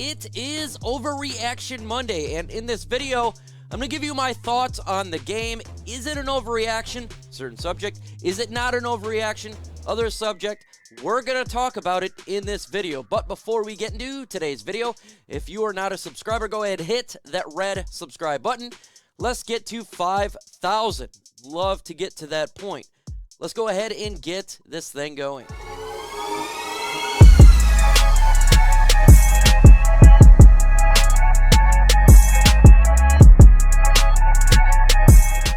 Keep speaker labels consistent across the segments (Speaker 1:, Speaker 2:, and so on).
Speaker 1: It is Overreaction Monday, and in this video, I'm going to give you my thoughts on the game. Is it an overreaction? Certain subject. Is it not an overreaction? Other subject. We're going to talk about it in this video. But before we get into today's video, if you are not a subscriber, go ahead and hit that red subscribe button. Let's get to 5,000. Love to get to that point. Let's go ahead and get this thing going.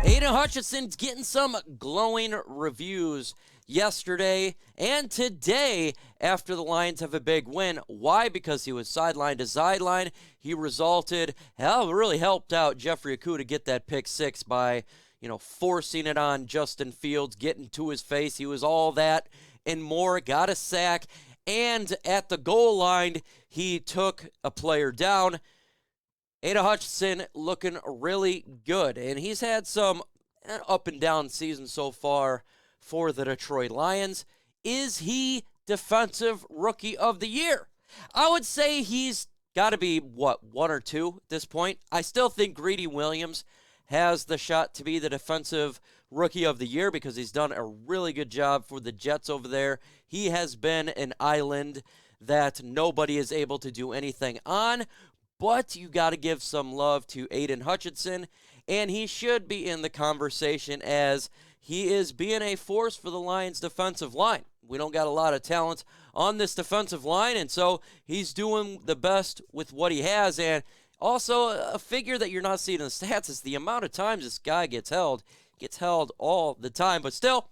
Speaker 1: Aiden Hutchinson's getting some glowing reviews yesterday and today after the Lions have a big win. Why? Because he was sideline to sideline. He really helped out Jeffrey Okudah to get that pick six by, forcing it on Justin Fields, getting to his face. He was all that and more, got a sack, and at the goal line, he took a player down. Aiden Hutchinson looking really good, and he's had some up and down season so far for the Detroit Lions. Is he Defensive Rookie of the Year? I would say he's got to be, one or two at this point. I still think Greedy Williams has the shot to be the Defensive Rookie of the Year because he's done a really good job for the Jets over there. He has been an island that nobody is able to do anything on. But you got to give some love to Aiden Hutchinson, and he should be in the conversation as he is being a force for the Lions' defensive line. We don't got a lot of talent on this defensive line, and so he's doing the best with what he has. And also, a figure that you're not seeing in the stats is the amount of times this guy gets held. Gets held all the time, but still,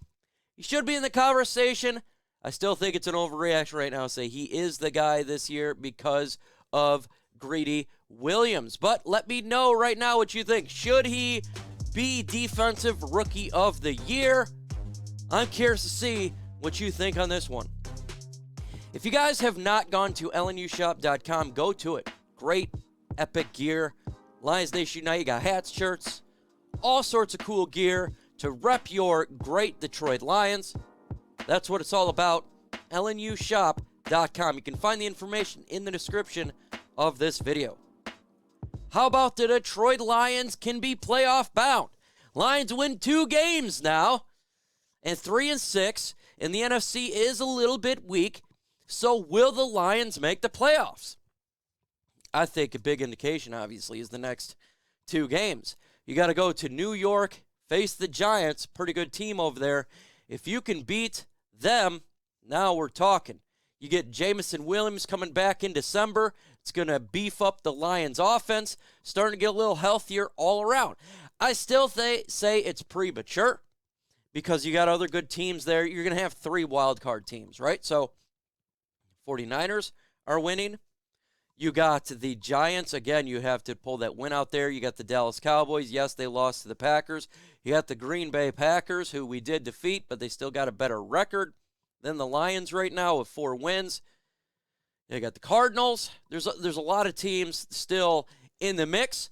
Speaker 1: he should be in the conversation. I still think it's an overreaction right now to say he is the guy this year because of Greedy Williams. But let me know right now what you think. Should he be Defensive Rookie of the Year? I'm curious to see what you think on this one. If you guys have not gone to LNUshop.com, go to it. Great, epic gear. Lions Nation Unite, you got hats, shirts, all sorts of cool gear to rep your great Detroit Lions. That's what it's all about. LNUshop.com. You can find the information in the description of this video. How about the Detroit Lions can be playoff bound? Lions win 2 games now, and 3-6, and the NFC is a little bit weak. So will the Lions make the playoffs? I think a big indication, obviously, is the next 2 games. You got to go to New York, face the Giants, pretty good team over there. If you can beat them, now we're talking. You get Jameson Williams coming back in December. It's going to beef up the Lions' offense, starting to get a little healthier all around. I still say it's premature because you got other good teams there. You're going to have 3 wild card teams, right? So 49ers are winning. You got the Giants. Again, you have to pull that win out there. You got the Dallas Cowboys. Yes, they lost to the Packers. You got the Green Bay Packers, who we did defeat, but they still got a better record than the Lions right now with 4 wins. You got the Cardinals. There's a lot of teams still in the mix.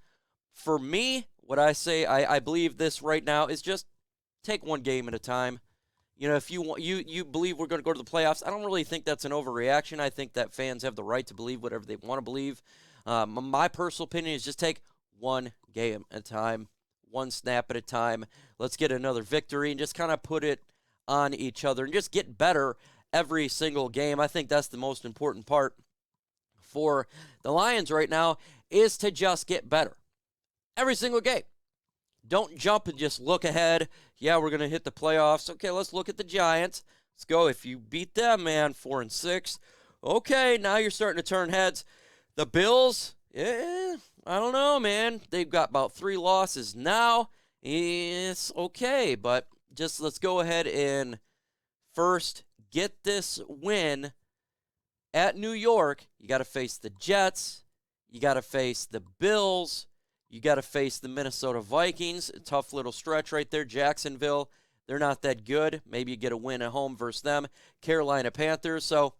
Speaker 1: For me, what I say, I believe this right now is just take 1 game at a time. If you believe we're going to go to the playoffs, I don't really think that's an overreaction. I think that fans have the right to believe whatever they want to believe. My personal opinion is just take 1 game at a time, 1 snap at a time. Let's get another victory and just kind of put it on each other and just get better every single game. I think that's the most important part for the Lions right now is to just get better every single game. Don't jump and just look ahead. Yeah, we're going to hit the playoffs. Okay, let's look at the Giants. Let's go. If you beat them, man, 4-6. Okay, now you're starting to turn heads. The Bills, I don't know, man. They've got about 3 losses now. It's okay, but just let's go ahead and first get this win at New York. You got to face the Jets. You got to face the Bills. You got to face the Minnesota Vikings. A tough little stretch right there. Jacksonville, they're not that good. Maybe you get a win at home versus them. Carolina Panthers. So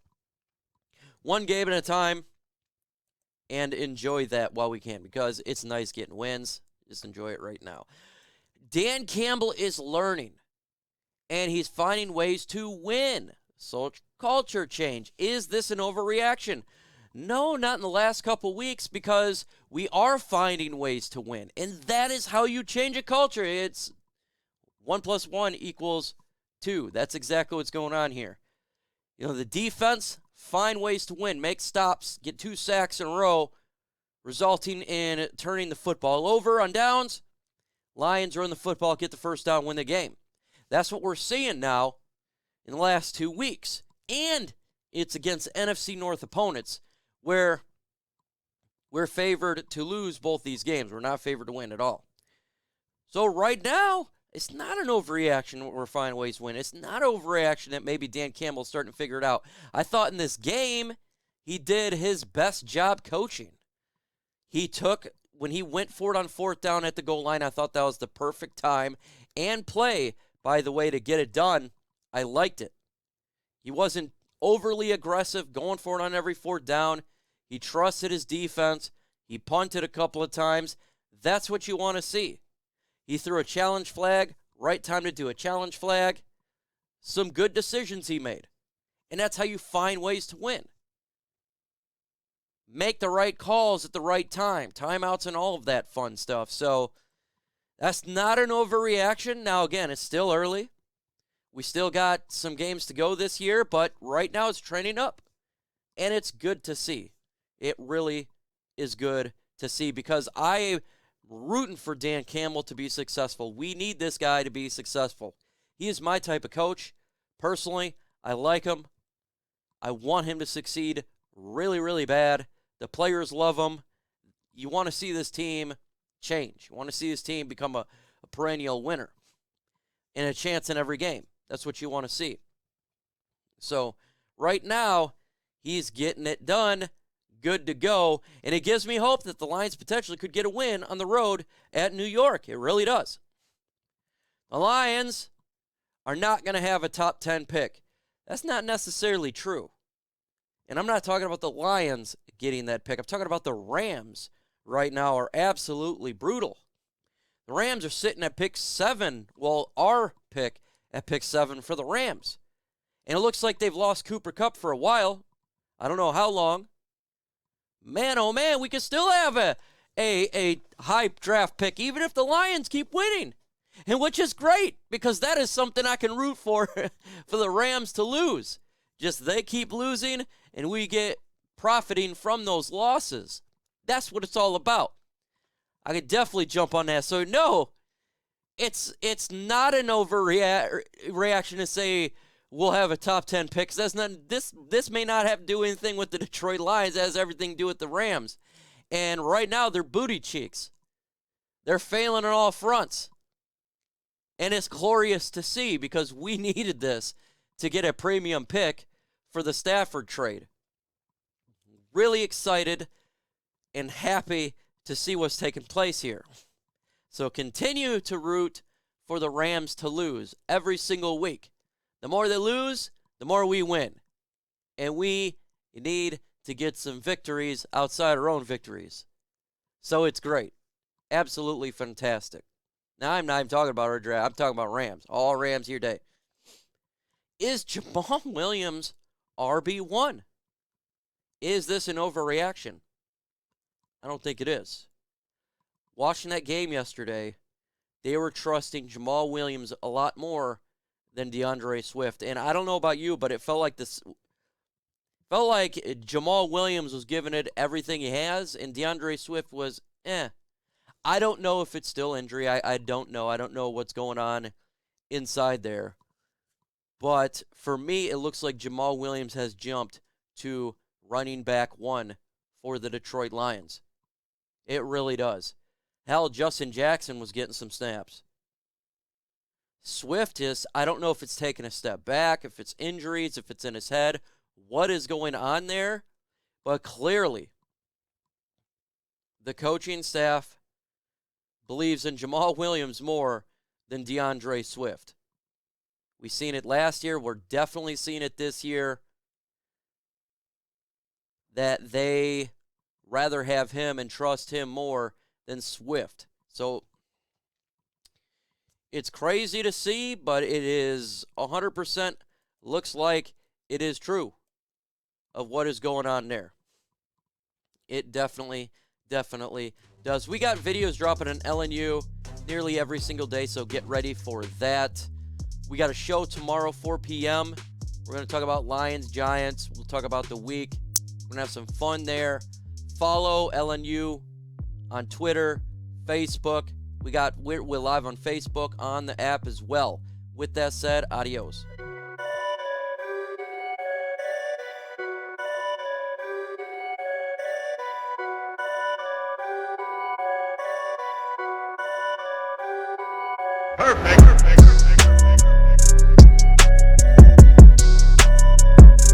Speaker 1: 1 game at a time and enjoy that while we can because it's nice getting wins. Just enjoy it right now. Dan Campbell is learning, and he's finding ways to win. So culture change. Is this an overreaction? No, not in the last couple weeks, because we are finding ways to win. And that is how you change a culture. It's 1 + 1 = 2. That's exactly what's going on here. You know, the defense, find ways to win, make stops, get 2 sacks in a row, resulting in turning the football over on downs. Lions run the football, get the first down, win the game. That's what we're seeing now in the last 2 weeks. And it's against NFC North opponents, where we're favored to lose both these games. We're not favored to win at all. So right now, it's not an overreaction we're finding ways to win. It's not an overreaction that maybe Dan Campbell's starting to figure it out. I thought in this game, he did his best job coaching. When he went for it on 4th down at the goal line, I thought that was the perfect time and play, by the way, to get it done. I liked it. He wasn't overly aggressive, going for it on every 4th down. He trusted his defense. He punted a couple of times. That's what you want to see. He threw a challenge flag, right time to do a challenge flag. Some good decisions he made. And that's how you find ways to win. Make the right calls at the right time, timeouts and all of that fun stuff. So that's not an overreaction. Now, again, it's still early. We still got some games to go this year, but right now it's trending up. And it's good to see. It really is good to see, because I'm rooting for Dan Campbell to be successful. We need this guy to be successful. He is my type of coach. Personally, I like him. I want him to succeed really, really bad. The players love him. You want to see this team change. You want to see this team become a perennial winner and a chance in every game. That's what you want to see. So right now, he's getting it done, good to go, and it gives me hope that the Lions potentially could get a win on the road at New York. It really does. The Lions are not going to have a top 10 pick. That's not necessarily true. And I'm not talking about the Lions getting that pick. I'm talking about the Rams right now are absolutely brutal. The Rams are sitting at pick 7. Well, our pick at pick 7 for the Rams. And it looks like they've lost Cooper Kupp for a while. I don't know how long. Man, oh man, we could still have a high draft pick even if the Lions keep winning. And which is great, because that is something I can root for for the Rams to lose. Just they keep losing and we get profiting from those losses. That's what it's all about. I could definitely jump on that. So no, it's not an overreaction to say we'll have a top 10 pick. That's not this may not have to do anything with the Detroit Lions. It has everything to do with the Rams. And right now they're booty cheeks. They're failing on all fronts. And it's glorious to see, because we needed this to get a premium pick for the Stafford trade. Really excited and happy to see what's taking place here. So continue to root for the Rams to lose every single week. The more they lose, the more we win. And we need to get some victories outside our own victories. So it's great. Absolutely fantastic. Now, I'm not even talking about our draft. I'm talking about Rams. All Rams here today. Is Jamaal Williams RB1? Is this an overreaction? I don't think it is. Watching that game yesterday, they were trusting Jamaal Williams a lot more than DeAndre Swift. And I don't know about you, but it felt like Jamaal Williams was giving it everything he has, and DeAndre Swift was I don't know if it's still injury. I don't know. I don't know what's going on inside there. But for me, it looks like Jamaal Williams has jumped to running back 1 for the Detroit Lions. It really does. Hell, Justin Jackson was getting some snaps. Swift I don't know if it's taking a step back, if it's injuries, if it's in his head, what is going on there. But clearly, the coaching staff believes in Jamaal Williams more than DeAndre Swift. We've seen it last year. We're definitely seeing it this year, that they rather have him and trust him more than Swift. So it's crazy to see, but it is 100% looks like it is true of what is going on there. It definitely does. We got videos dropping on LNU nearly every single day, so get ready for that. We got a show tomorrow, 4 p.m. We're going to talk about Lions, Giants. We'll talk about the week. We're going to have some fun there. Follow LNU on Twitter, Facebook. We're live on Facebook, on the app as well. With that said, adios.
Speaker 2: Perfect.